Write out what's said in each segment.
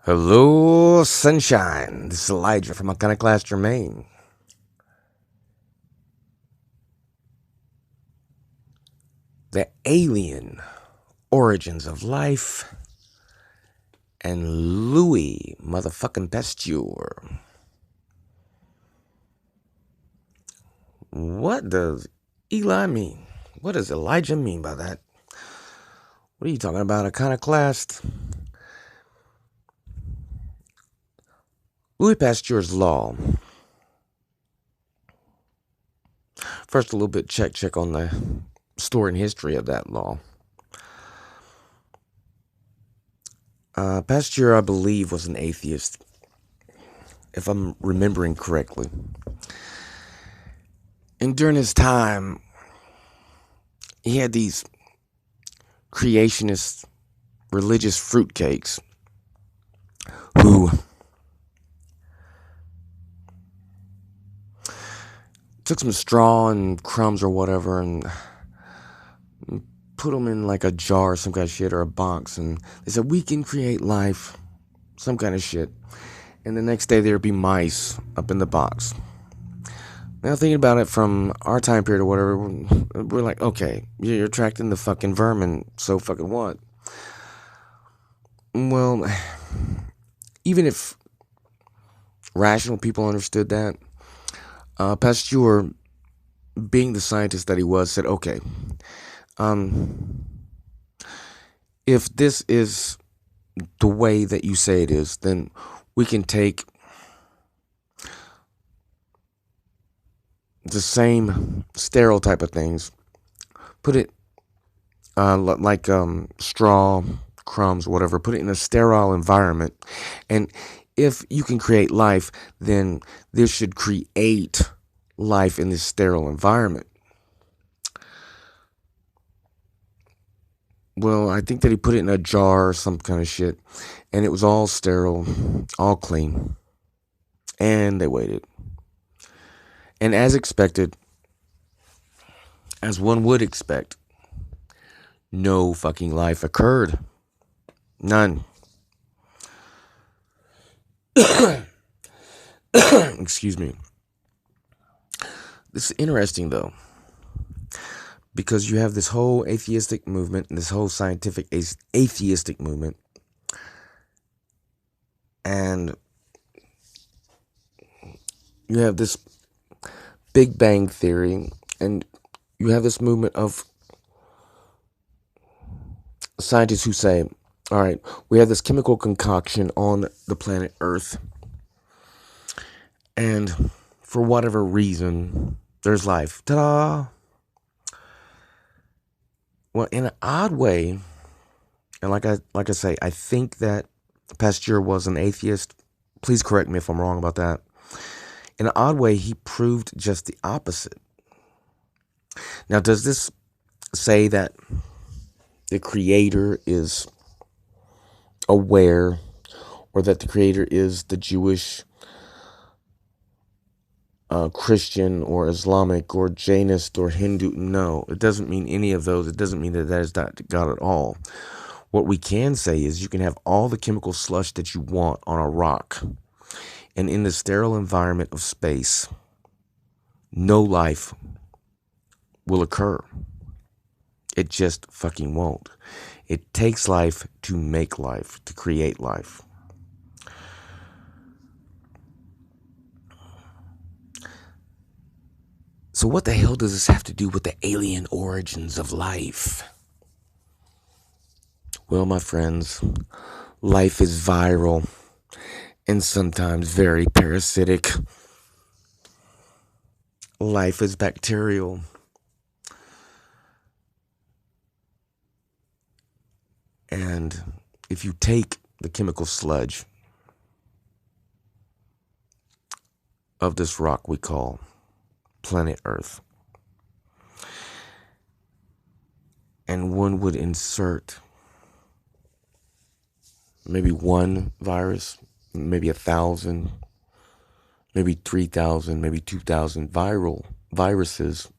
Hello, sunshine. This is Elijah from Iconoclast Maine. The alien origins of life and Louis motherfucking Pasteur. What does Eli mean? What does Elijah mean by that? What are you talking about, Iconoclast? Louis Pasteur's law. First, a little bit check on the story and history of that law. Pasteur, I believe, was an atheist, if I'm remembering correctly. And during his time, he had these creationist religious fruitcakes who took some straw and crumbs or whatever and put them in like a jar or some kind of shit or a box, and they said, we can create life, some kind of shit. And the next day there'd be mice up in the box. Now thinking about it from our time period or whatever, we're like, okay, you're attracting the fucking vermin, so fucking what? Well, even if rational people understood that, Pasteur, being the scientist that he was, said, okay, if this is the way that you say it is, then we can take the same sterile type of things, put it like straw, crumbs, whatever, put it in a sterile environment, and if you can create life, then this should create life in this sterile environment. Well, I think that he put it in a jar or some kind of shit, and it was all sterile, all clean. And they waited. And as expected, as one would expect, no fucking life occurred. None. Excuse me. This is interesting, though, because you have this whole atheistic movement and this whole scientific atheistic movement, and you have this Big Bang Theory, and you have this movement of scientists who say, all right, we have this chemical concoction on the planet Earth, and for whatever reason, there's life. Ta-da! Well, in an odd way, and like I say, I think that Pasteur was an atheist. Please correct me if I'm wrong about that. In an odd way, he proved just the opposite. Now, does this say that the Creator is aware, or that the Creator is the Jewish, Christian, or Islamic, or Jainist, or Hindu? No, it doesn't mean any of those. It doesn't mean that is not God at all. What we can say is you can have all the chemical slush that you want on a rock, and in the sterile environment of space, no life will occur. It just fucking won't. It takes life to make life, to create life. So what the hell does this have to do with the alien origins of life? Well, my friends, life is viral and sometimes very parasitic. Life is bacterial. And if you take the chemical sludge of this rock we call planet Earth, and one would insert maybe one virus, maybe 1,000, maybe 3,000, maybe 2,000 viruses,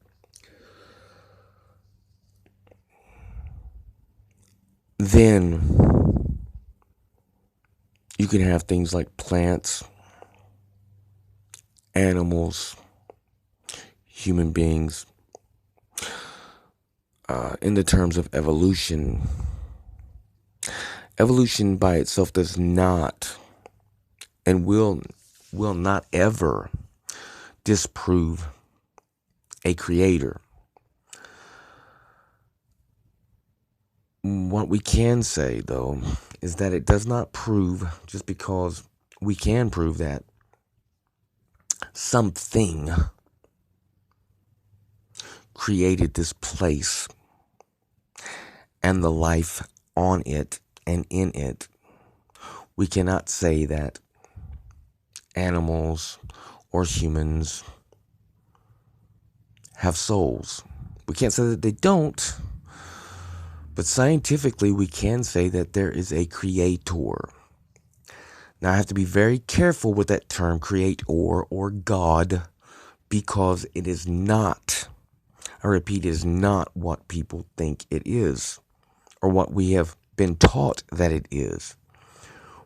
then You can have things like plants, animals, human beings. In the terms of evolution, evolution by itself does not and will not ever disprove a creator. What we can say, though, is that it does not prove, just because we can prove that something created this place and the life on it and in it. We cannot say that animals or humans have souls. We can't say that they don't, but scientifically we can say that there is a creator. Now I have to be very careful with that term creator or God, because it is not, I repeat, it is not what people think it is or what we have been taught that it is.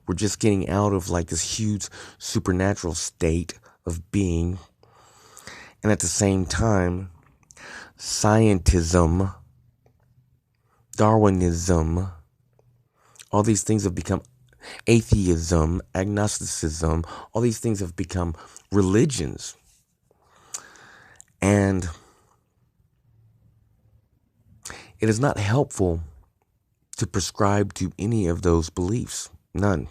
We're just getting out of like this huge supernatural state of being, and at the same time, scientism, Darwinism, all these things have become atheism, agnosticism, all these things have become religions. And it is not helpful to prescribe to any of those beliefs. None.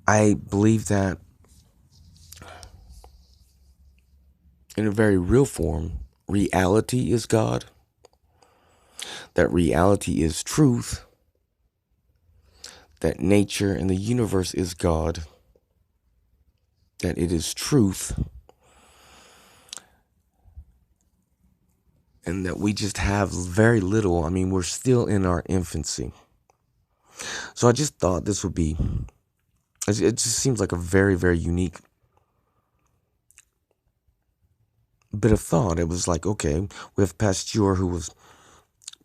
I believe that in a very real form, reality is God, that reality is truth, that nature and the universe is God, that it is truth, and that we just have very little. I mean, we're still in our infancy. So I just thought this would be, it just seems like a very, very unique bit of thought. It was like, okay, we have Pasteur, who was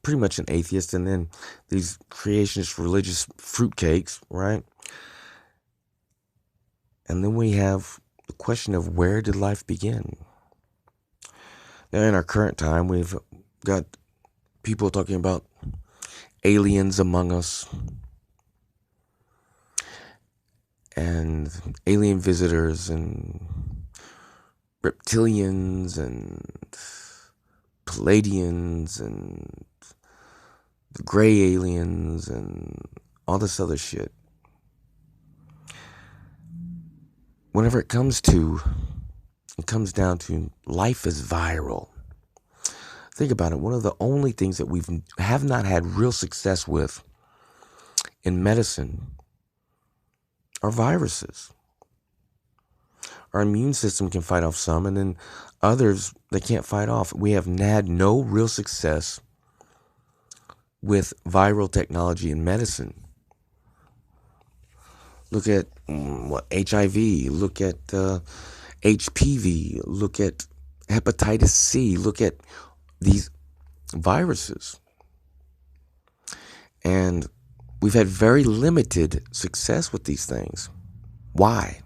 pretty much an atheist, and then these creationist religious fruitcakes, right? And then we have the question of, where did life begin? Now, in our current time, we've got people talking about aliens among us and alien visitors and reptilians and Palladians and the gray aliens and all this other shit. Whenever it comes down to life is viral. Think about it. One of the only things that we have not had real success with in medicine are viruses. Our immune system can fight off some, and then others they can't fight off. We have had no real success with viral technology in medicine. Look at HIV, look at HPV, look at hepatitis C, look at these viruses. And we've had very limited success with these things. Why?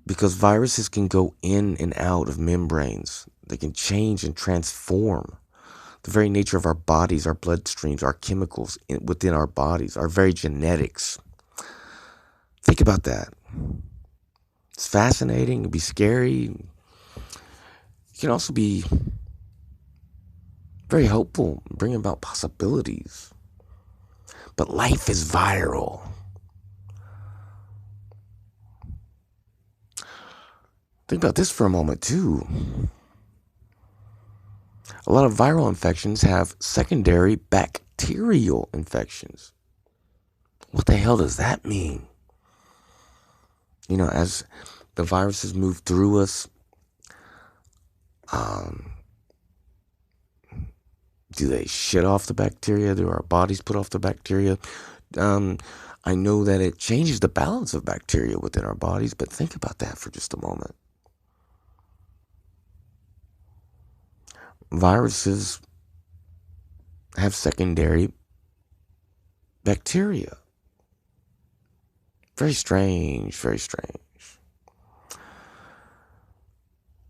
Because viruses can go in and out of membranes. They can change and transform the very nature of our bodies, our bloodstreams, our chemicals within our bodies, our very genetics. Think about that. It's fascinating. It can be scary. It can also be very hopeful, bring about possibilities. But life is viral. Think about this for a moment, too. A lot of viral infections have secondary bacterial infections. What the hell does that mean? You know, as the viruses move through us, do they shit off the bacteria? Do our bodies put off the bacteria? I know that it changes the balance of bacteria within our bodies, but think about that for just a moment. Viruses have secondary bacteria. Very strange, very strange.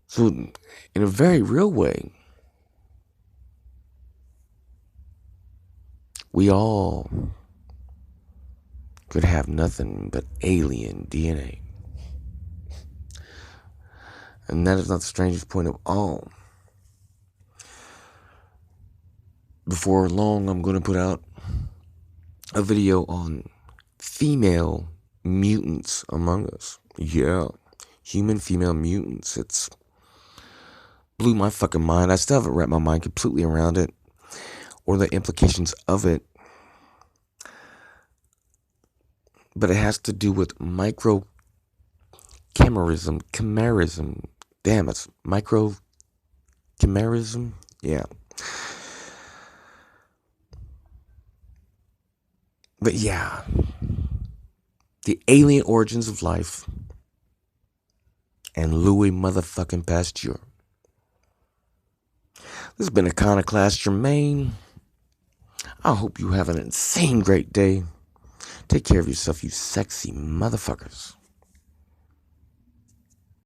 So, in a very real way, we all could have nothing but alien DNA. And that is not the strangest point of all. Before long, I'm going to put out a video on female mutants among us. Yeah, human female mutants. It's blew my fucking mind. I still haven't wrapped my mind completely around it or the implications of it. But it has to do with chimerism. Damn, it's chimerism. Yeah. But yeah, the alien origins of life and Louis motherfucking Pasteur. This has been Iconoclast Jermaine. I hope you have an insane great day. Take care of yourself, you sexy motherfuckers.